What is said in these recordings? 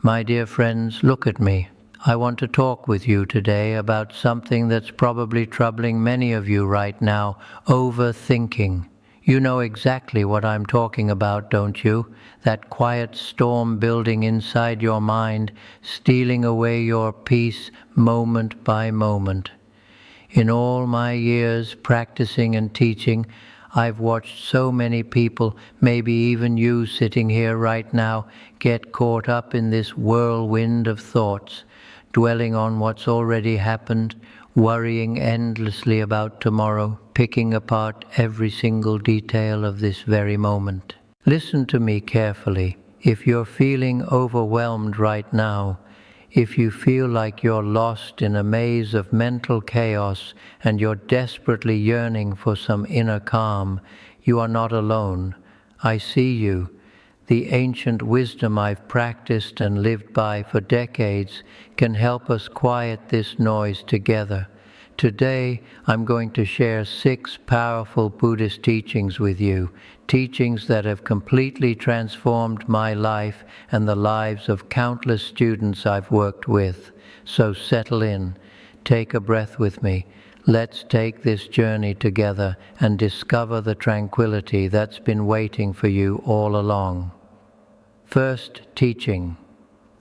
My dear friends, look at me. I want to talk with you today about something that's probably troubling many of you right now, overthinking. You know exactly what I'm talking about, don't you? That quiet storm building inside your mind, stealing away your peace moment by moment. In all my years practicing and teaching, I've watched so many people, maybe even you sitting here right now, get caught up in this whirlwind of thoughts, dwelling on what's already happened, worrying endlessly about tomorrow, picking apart every single detail of this very moment. Listen to me carefully. If you're feeling overwhelmed right now, if you feel like you're lost in a maze of mental chaos and you're desperately yearning for some inner calm, you are not alone. I see you. The ancient wisdom I've practiced and lived by for decades can help us quiet this noise together. Today, I'm going to share 6 powerful Buddhist teachings with you, teachings that have completely transformed my life and the lives of countless students I've worked with. So settle in, take a breath with me. Let's take this journey together and discover the tranquility that's been waiting for you all along. First teaching,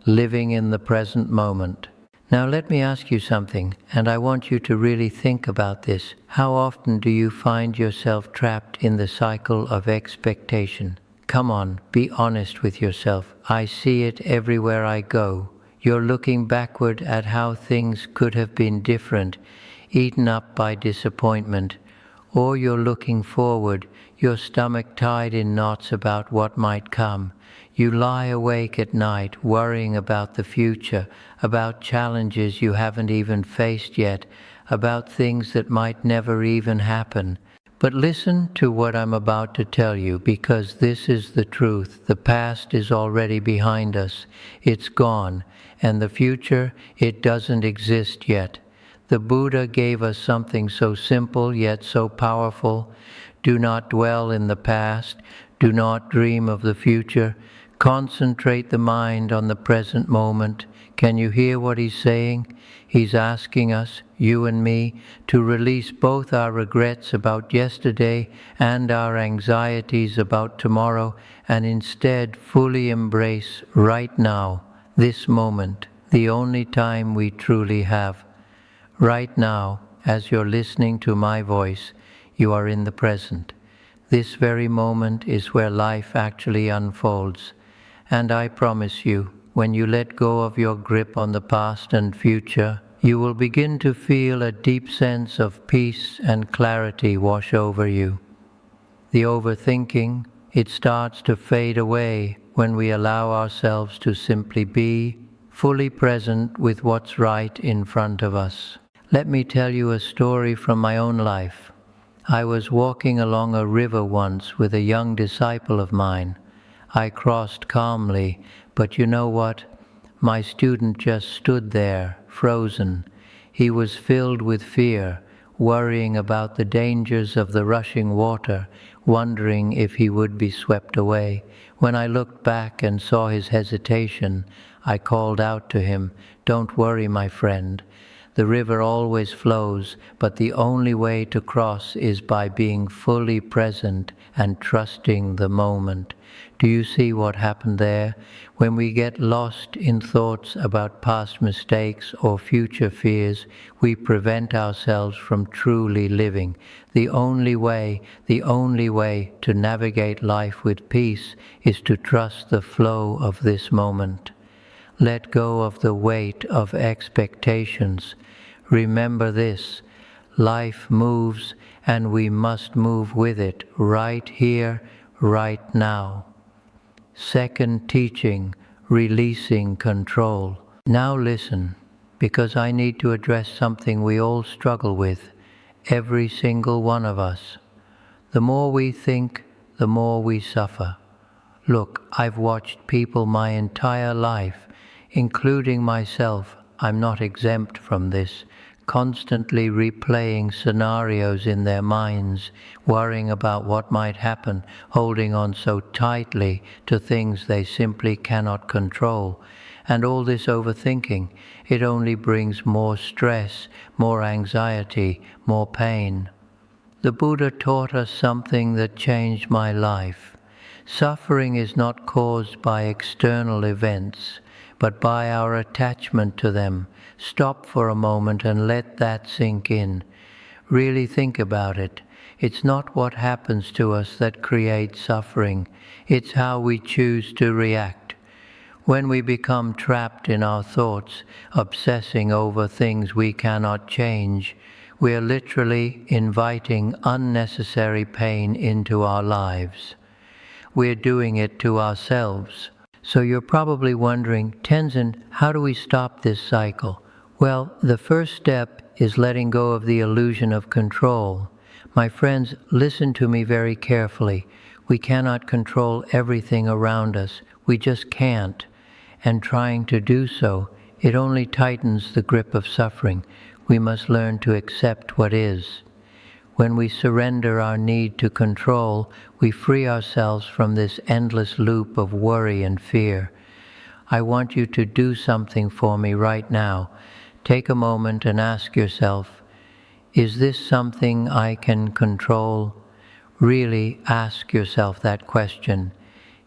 living in the present moment. Now let me ask you something, and I want you to really think about this. How often do you find yourself trapped in the cycle of expectation? Come on, be honest with yourself. I see it everywhere I go. You're looking backward at how things could have been different, eaten up by disappointment. Or you're looking forward, your stomach tied in knots about what might come. You lie awake at night worrying about the future, about challenges you haven't even faced yet, about things that might never even happen. But listen to what I'm about to tell you, because this is the truth. The past is already behind us. It's gone. And the future, it doesn't exist yet. The Buddha gave us something so simple yet so powerful. Do not dwell in the past. Do not dream of the future. Concentrate the mind on the present moment. Can you hear what he's saying? He's asking us, you and me, to release both our regrets about yesterday and our anxieties about tomorrow, and instead fully embrace right now, this moment, the only time we truly have. Right now, as you're listening to my voice, you are in the present. This very moment is where life actually unfolds. And I promise you, when you let go of your grip on the past and future, you will begin to feel a deep sense of peace and clarity wash over you. The overthinking, it starts to fade away when we allow ourselves to simply be fully present with what's right in front of us. Let me tell you a story from my own life. I was walking along a river once with a young disciple of mine. I crossed calmly, but you know what? My student just stood there, frozen. He was filled with fear, worrying about the dangers of the rushing water, wondering if he would be swept away. When I looked back and saw his hesitation, I called out to him, "Don't worry, my friend. The river always flows, but the only way to cross is by being fully present and trusting the moment." Do you see what happened there? When we get lost in thoughts about past mistakes or future fears, we prevent ourselves from truly living. The only way to navigate life with peace is to trust the flow of this moment. Let go of the weight of expectations. Remember this, life moves and we must move with it right here, right now. Second teaching, releasing control. Now listen, because I need to address something we all struggle with, every single one of us. The more we think, the more we suffer. Look, I've watched people my entire life, including myself, I'm not exempt from this, constantly replaying scenarios in their minds, worrying about what might happen, holding on so tightly to things they simply cannot control. And all this overthinking, it only brings more stress, more anxiety, more pain. The Buddha taught us something that changed my life. Suffering is not caused by external events, but by our attachment to them. Stop for a moment and let that sink in. Really think about it. It's not what happens to us that creates suffering. It's how we choose to react. When we become trapped in our thoughts, obsessing over things we cannot change, we are literally inviting unnecessary pain into our lives. We're doing it to ourselves. So you're probably wondering, Tenzin, how do we stop this cycle? Well, the first step is letting go of the illusion of control. My friends, listen to me very carefully. We cannot control everything around us. We just can't. And trying to do so, it only tightens the grip of suffering. We must learn to accept what is. When we surrender our need to control, we free ourselves from this endless loop of worry and fear. I want you to do something for me right now. Take a moment and ask yourself, is this something I can control? Really ask yourself that question.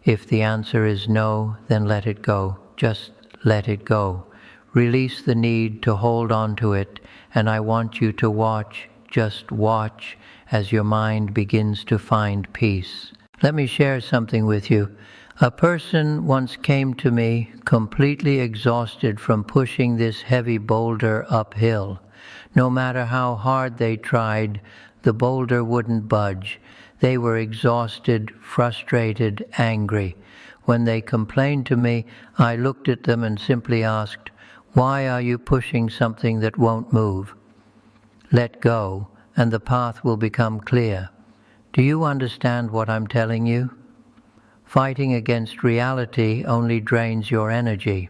If the answer is no, then let it go. Just let it go. Release the need to hold on to it, and I want you to watch, just watch, as your mind begins to find peace. Let me share something with you. A person once came to me completely exhausted from pushing this heavy boulder uphill. No matter how hard they tried, the boulder wouldn't budge. They were exhausted, frustrated, angry. When they complained to me, I looked at them and simply asked, "Why are you pushing something that won't move?" Let go, and the path will become clear. Do you understand what I'm telling you? Fighting against reality only drains your energy.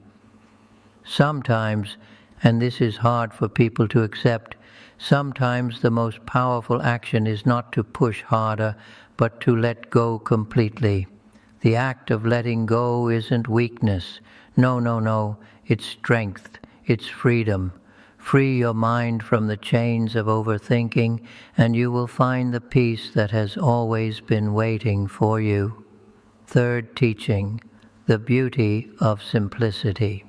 Sometimes, and this is hard for people to accept, sometimes the most powerful action is not to push harder, but to let go completely. The act of letting go isn't weakness. No, it's strength, it's freedom. Free your mind from the chains of overthinking, and you will find the peace that has always been waiting for you. Third teaching, the beauty of simplicity.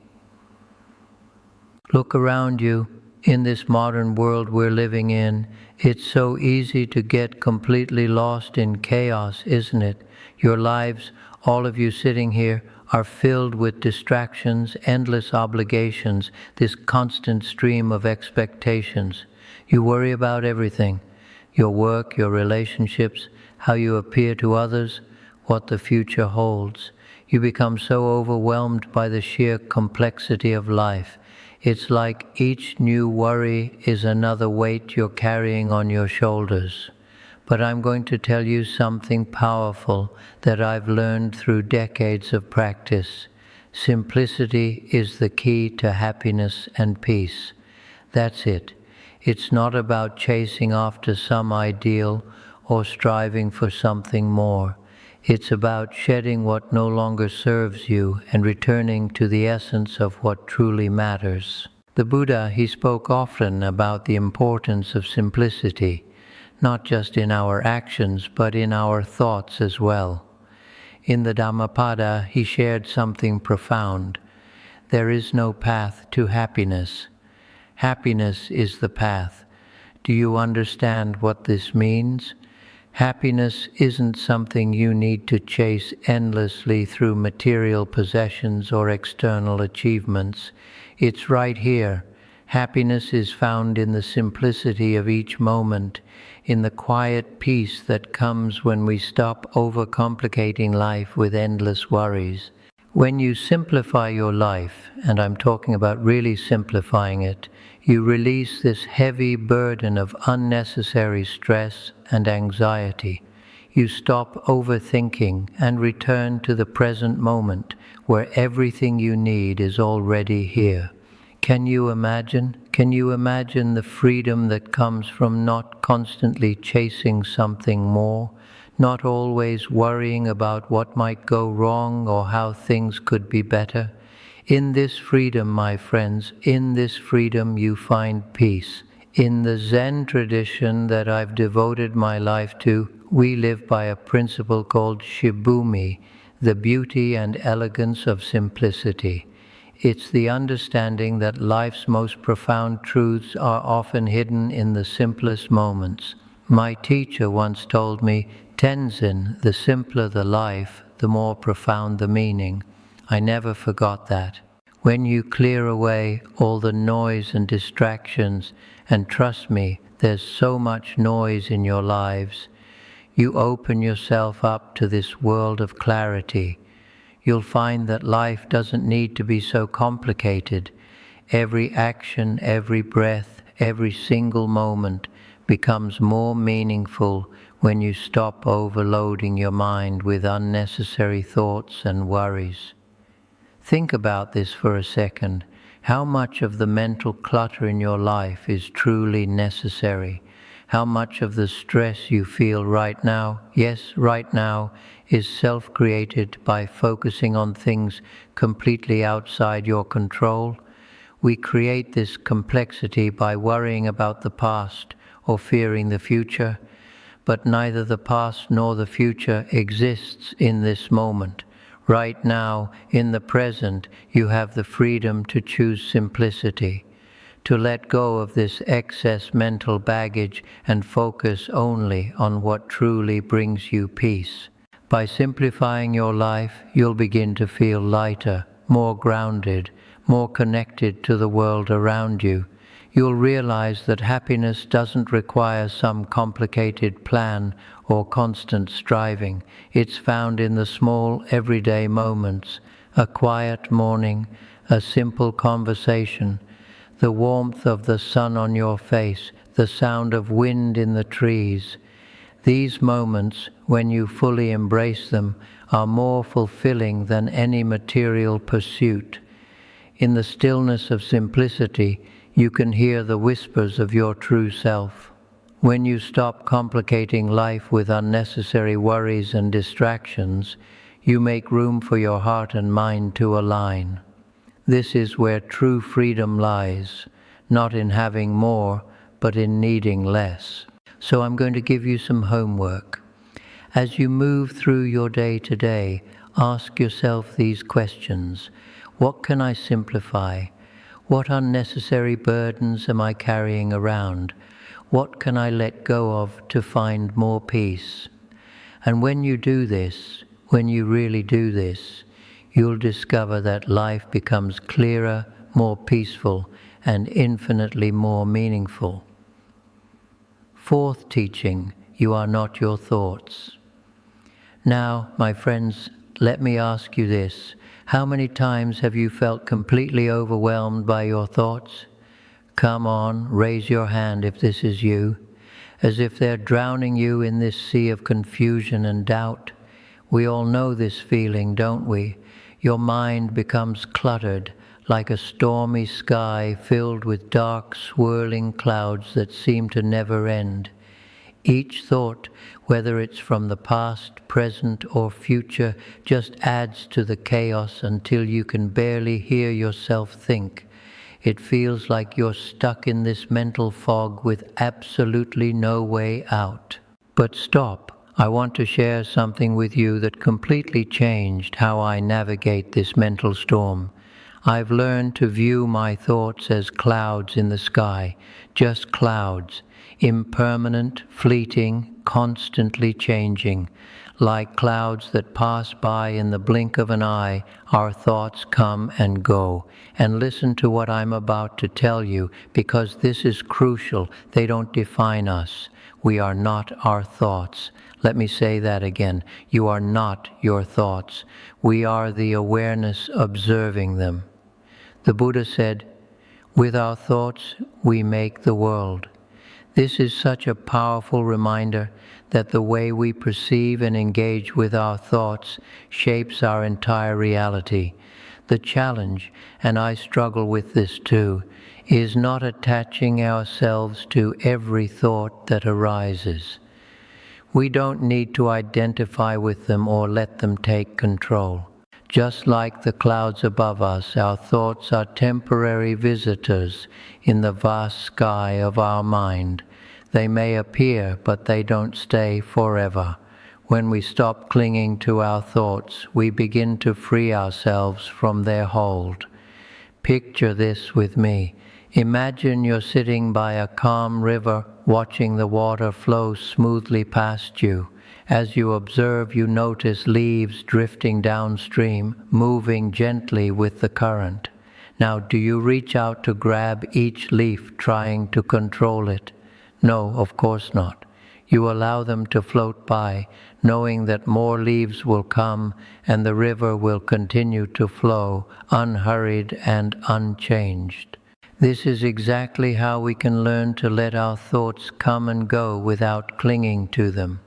Look around you. In this modern world we're living in, it's so easy to get completely lost in chaos, isn't it? Your lives, all of you sitting here, are filled with distractions, endless obligations, this constant stream of expectations. You worry about everything: your work, your relationships, how you appear to others, what the future holds. You become so overwhelmed by the sheer complexity of life. It's like each new worry is another weight you're carrying on your shoulders. But I'm going to tell you something powerful that I've learned through decades of practice. Simplicity is the key to happiness and peace. That's it. It's not about chasing after some ideal or striving for something more. It's about shedding what no longer serves you and returning to the essence of what truly matters. The Buddha, he spoke often about the importance of simplicity, not just in our actions, but in our thoughts as well. In the Dhammapada, he shared something profound. There is no path to happiness. Happiness is the path. Do you understand what this means? Happiness isn't something you need to chase endlessly through material possessions or external achievements. It's right here. Happiness is found in the simplicity of each moment, in the quiet peace that comes when we stop overcomplicating life with endless worries. When you simplify your life, and I'm talking about really simplifying it, you release this heavy burden of unnecessary stress and anxiety. You stop overthinking and return to the present moment where everything you need is already here. Can you imagine? Can you imagine the freedom that comes from not constantly chasing something more, not always worrying about what might go wrong or how things could be better? In this freedom, my friends, in this freedom you find peace. In the Zen tradition that I've devoted my life to, we live by a principle called shibumi, the beauty and elegance of simplicity. It's the understanding that life's most profound truths are often hidden in the simplest moments. My teacher once told me, Tenzin, the simpler the life, the more profound the meaning. I never forgot that. When you clear away all the noise and distractions, and trust me, there's so much noise in your lives, you open yourself up to this world of clarity. You'll find that life doesn't need to be so complicated. Every action, every breath, every single moment becomes more meaningful when you stop overloading your mind with unnecessary thoughts and worries. Think about this for a second. How much of the mental clutter in your life is truly necessary? How much of the stress you feel right now, yes, right now, is self-created by focusing on things completely outside your control? We create this complexity by worrying about the past or fearing the future, but neither the past nor the future exists in this moment. Right now, in the present, you have the freedom to choose simplicity, to let go of this excess mental baggage and focus only on what truly brings you peace. By simplifying your life, you'll begin to feel lighter, more grounded, more connected to the world around you. You'll realize that happiness doesn't require some complicated plan or constant striving. It's found in the small, everyday moments, a quiet morning, a simple conversation, the warmth of the sun on your face, the sound of wind in the trees. These moments, when you fully embrace them, are more fulfilling than any material pursuit. In the stillness of simplicity, you can hear the whispers of your true self. When you stop complicating life with unnecessary worries and distractions, you make room for your heart and mind to align. This is where true freedom lies, not in having more, but in needing less. So I'm going to give you some homework. As you move through your day today, ask yourself these questions. What can I simplify? What unnecessary burdens am I carrying around? What can I let go of to find more peace? And when you do this, when you really do this, you'll discover that life becomes clearer, more peaceful, and infinitely more meaningful. Fourth teaching, you are not your thoughts. Now, my friends, let me ask you this. How many times have you felt completely overwhelmed by your thoughts? Come on, raise your hand if this is you, as if they're drowning you in this sea of confusion and doubt. We all know this feeling, don't we? Your mind becomes cluttered, like a stormy sky filled with dark, swirling clouds that seem to never end. Each thought, whether it's from the past, present, or future, just adds to the chaos until you can barely hear yourself think. It feels like you're stuck in this mental fog with absolutely no way out. But stop. I want to share something with you that completely changed how I navigate this mental storm. I've learned to view my thoughts as clouds in the sky, just clouds, impermanent, fleeting, constantly changing. Like clouds that pass by in the blink of an eye, our thoughts come and go. And listen to what I'm about to tell you, because this is crucial. They don't define us. We are not our thoughts. Let me say that again. You are not your thoughts. We are the awareness observing them. The Buddha said, "With our thoughts, we make the world." This is such a powerful reminder that the way we perceive and engage with our thoughts shapes our entire reality. The challenge, and I struggle with this too, is not attaching ourselves to every thought that arises. We don't need to identify with them or let them take control. Just like the clouds above us, our thoughts are temporary visitors in the vast sky of our mind. They may appear, but they don't stay forever. When we stop clinging to our thoughts, we begin to free ourselves from their hold. Picture this with me. Imagine you're sitting by a calm river, watching the water flow smoothly past you. As you observe, you notice leaves drifting downstream, moving gently with the current. Now, do you reach out to grab each leaf, trying to control it? No, of course not. You allow them to float by, knowing that more leaves will come and the river will continue to flow, unhurried and unchanged. This is exactly how we can learn to let our thoughts come and go without clinging to them.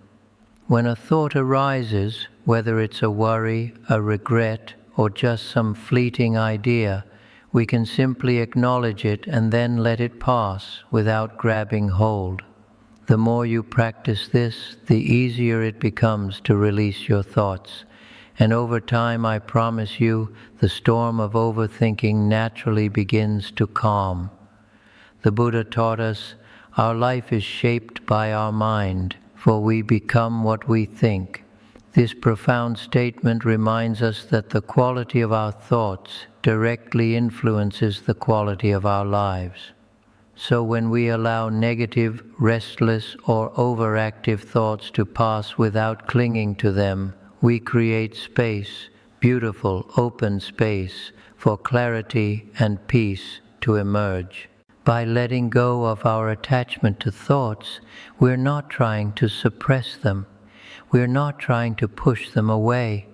When a thought arises, whether it's a worry, a regret, or just some fleeting idea, we can simply acknowledge it and then let it pass without grabbing hold. The more you practice this, the easier it becomes to release your thoughts. And over time, I promise you, the storm of overthinking naturally begins to calm. The Buddha taught us, our life is shaped by our mind, for we become what we think. This profound statement reminds us that the quality of our thoughts directly influences the quality of our lives. So when we allow negative, restless, or overactive thoughts to pass without clinging to them, we create space, beautiful, open space, for clarity and peace to emerge. By letting go of our attachment to thoughts, we're not trying to suppress them. We're not trying to push them away.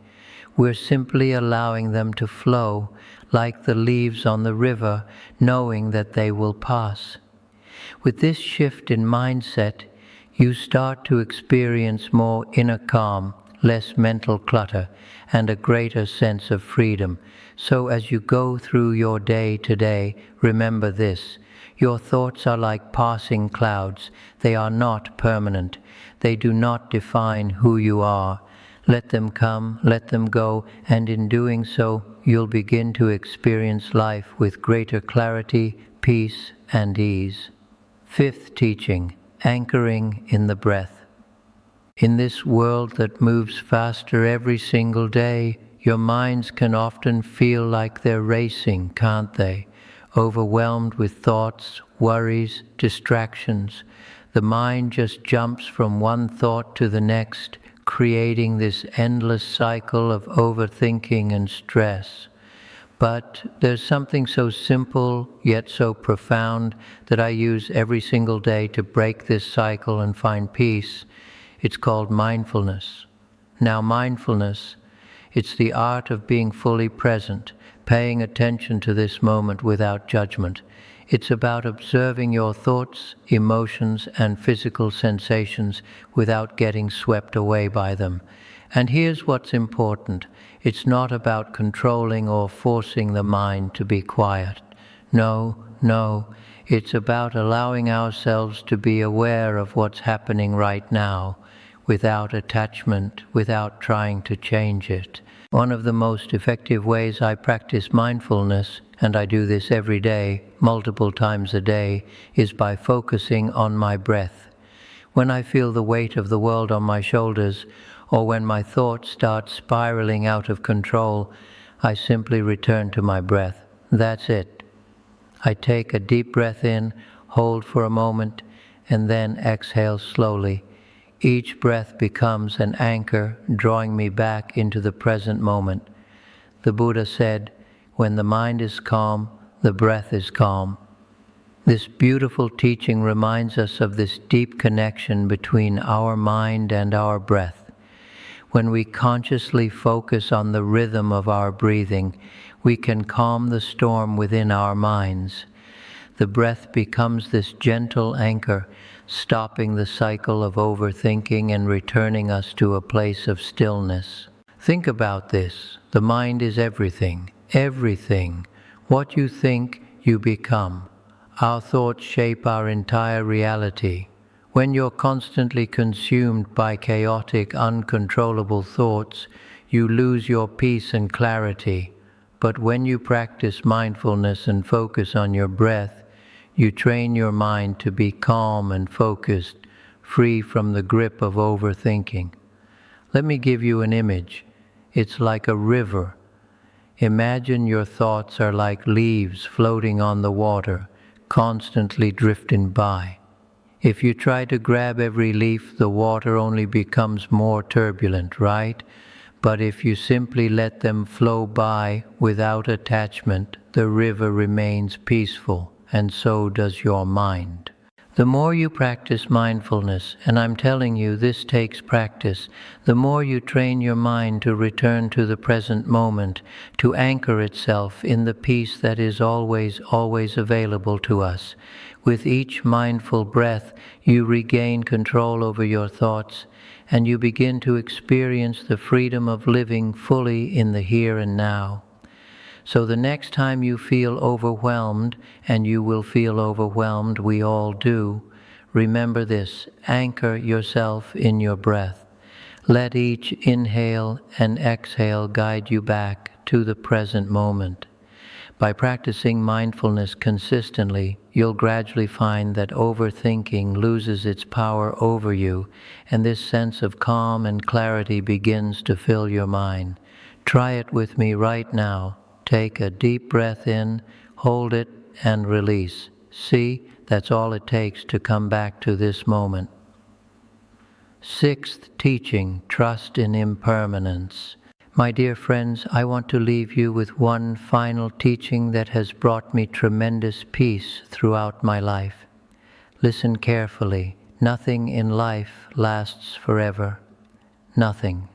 We're simply allowing them to flow like the leaves on the river, knowing that they will pass. With this shift in mindset, you start to experience more inner calm, less mental clutter, and a greater sense of freedom. So as you go through your day today, remember this. Your thoughts are like passing clouds. They are not permanent. They do not define who you are. Let them come, let them go, and in doing so, you'll begin to experience life with greater clarity, peace, and ease. Fifth teaching, anchoring in the breath. In this world that moves faster every single day, your minds can often feel like they're racing, can't they? Overwhelmed with thoughts, worries, distractions. The mind just jumps from one thought to the next, creating this endless cycle of overthinking and stress. But there's something so simple yet so profound that I use every single day to break this cycle and find peace. It's called mindfulness. Now mindfulness, it's the art of being fully present, paying attention to this moment without judgment. It's about observing your thoughts, emotions, and physical sensations without getting swept away by them. And here's what's important. It's not about controlling or forcing the mind to be quiet. No, it's about allowing ourselves to be aware of what's happening right now, without attachment, without trying to change it. One of the most effective ways I practice mindfulness, and I do this every day, multiple times a day, is by focusing on my breath. When I feel the weight of the world on my shoulders, or when my thoughts start spiraling out of control, I simply return to my breath. That's it. I take a deep breath in, hold for a moment, and then exhale slowly. Each breath becomes an anchor, drawing me back into the present moment. The Buddha said, when the mind is calm, the breath is calm. This beautiful teaching reminds us of this deep connection between our mind and our breath. When we consciously focus on the rhythm of our breathing, we can calm the storm within our minds. The breath becomes this gentle anchor, stopping the cycle of overthinking and returning us to a place of stillness. Think about this. The mind is everything. Everything. What you think, you become. Our thoughts shape our entire reality. When you're constantly consumed by chaotic, uncontrollable thoughts, you lose your peace and clarity. But when you practice mindfulness and focus on your breath, you train your mind to be calm and focused, free from the grip of overthinking. Let me give you an image. It's like a river. Imagine your thoughts are like leaves floating on the water, constantly drifting by. If you try to grab every leaf, the water only becomes more turbulent, right? But if you simply let them flow by without attachment, the river remains peaceful, and so does your mind. The more you practice mindfulness, and I'm telling you this takes practice, the more you train your mind to return to the present moment, to anchor itself in the peace that is always, always available to us. With each mindful breath, you regain control over your thoughts, and you begin to experience the freedom of living fully in the here and now. So the next time you feel overwhelmed, and you will feel overwhelmed, we all do, remember this: anchor yourself in your breath. Let each inhale and exhale guide you back to the present moment. By practicing mindfulness consistently, you'll gradually find that overthinking loses its power over you, and this sense of calm and clarity begins to fill your mind. Try it with me right now. Take a deep breath in, hold it, and release. See, that's all it takes to come back to this moment. Sixth teaching, trust in impermanence. My dear friends, I want to leave you with one final teaching that has brought me tremendous peace throughout my life. Listen carefully. Nothing in life lasts forever. Nothing.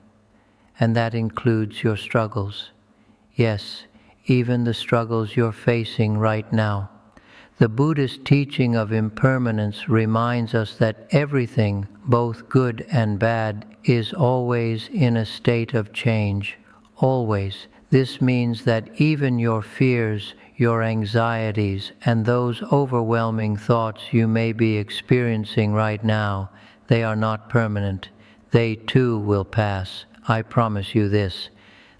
And that includes your struggles. Yes, even the struggles you're facing right now. The Buddhist teaching of impermanence reminds us that everything, both good and bad, is always in a state of change. Always. This means that even your fears, your anxieties, and those overwhelming thoughts you may be experiencing right now, they are not permanent. They too will pass. I promise you this.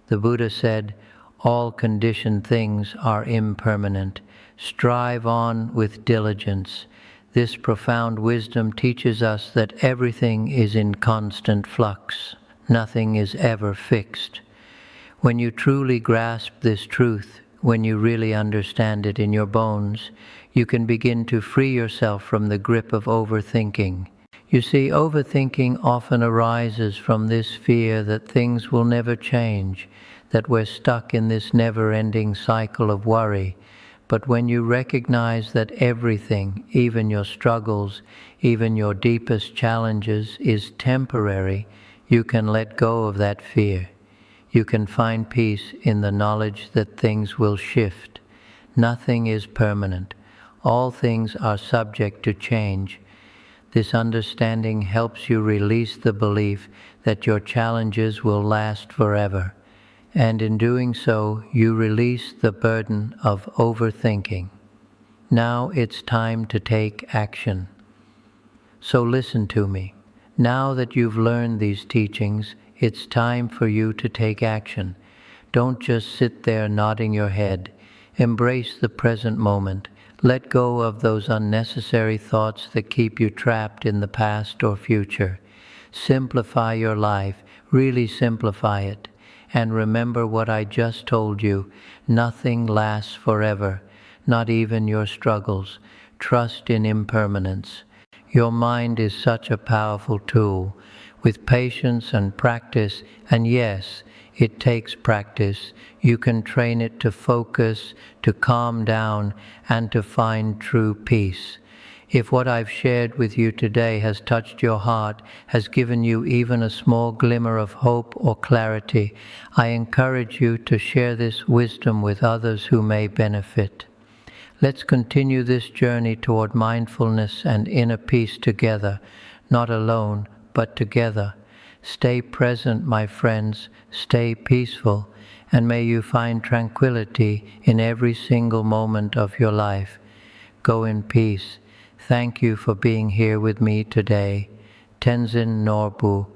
The Buddha said, all conditioned things are impermanent. Strive on with diligence. This profound wisdom teaches us that everything is in constant flux. Nothing is ever fixed. When you truly grasp this truth, when you really understand it in your bones, you can begin to free yourself from the grip of overthinking. You see, overthinking often arises from this fear that things will never change, that we're stuck in this never-ending cycle of worry. But when you recognize that everything, even your struggles, even your deepest challenges, is temporary, you can let go of that fear. You can find peace in the knowledge that things will shift. Nothing is permanent. All things are subject to change. This understanding helps you release the belief that your challenges will last forever. And in doing so, you release the burden of overthinking. Now it's time to take action. So listen to me. Now that you've learned these teachings, it's time for you to take action. Don't just sit there nodding your head. Embrace the present moment. Let go of those unnecessary thoughts that keep you trapped in the past or future. Simplify your life. Really simplify it. And remember what I just told you. Nothing lasts forever, not even your struggles. Trust in impermanence. Your mind is such a powerful tool. With patience and practice, and yes, it takes practice, you can train it to focus, to calm down, and to find true peace. If what I've shared with you today has touched your heart, has given you even a small glimmer of hope or clarity, I encourage you to share this wisdom with others who may benefit. Let's continue this journey toward mindfulness and inner peace together, not alone, but together. Stay present, my friends, stay peaceful, and may you find tranquility in every single moment of your life. Go in peace. Thank you for being here with me today. Tenzin Norbu,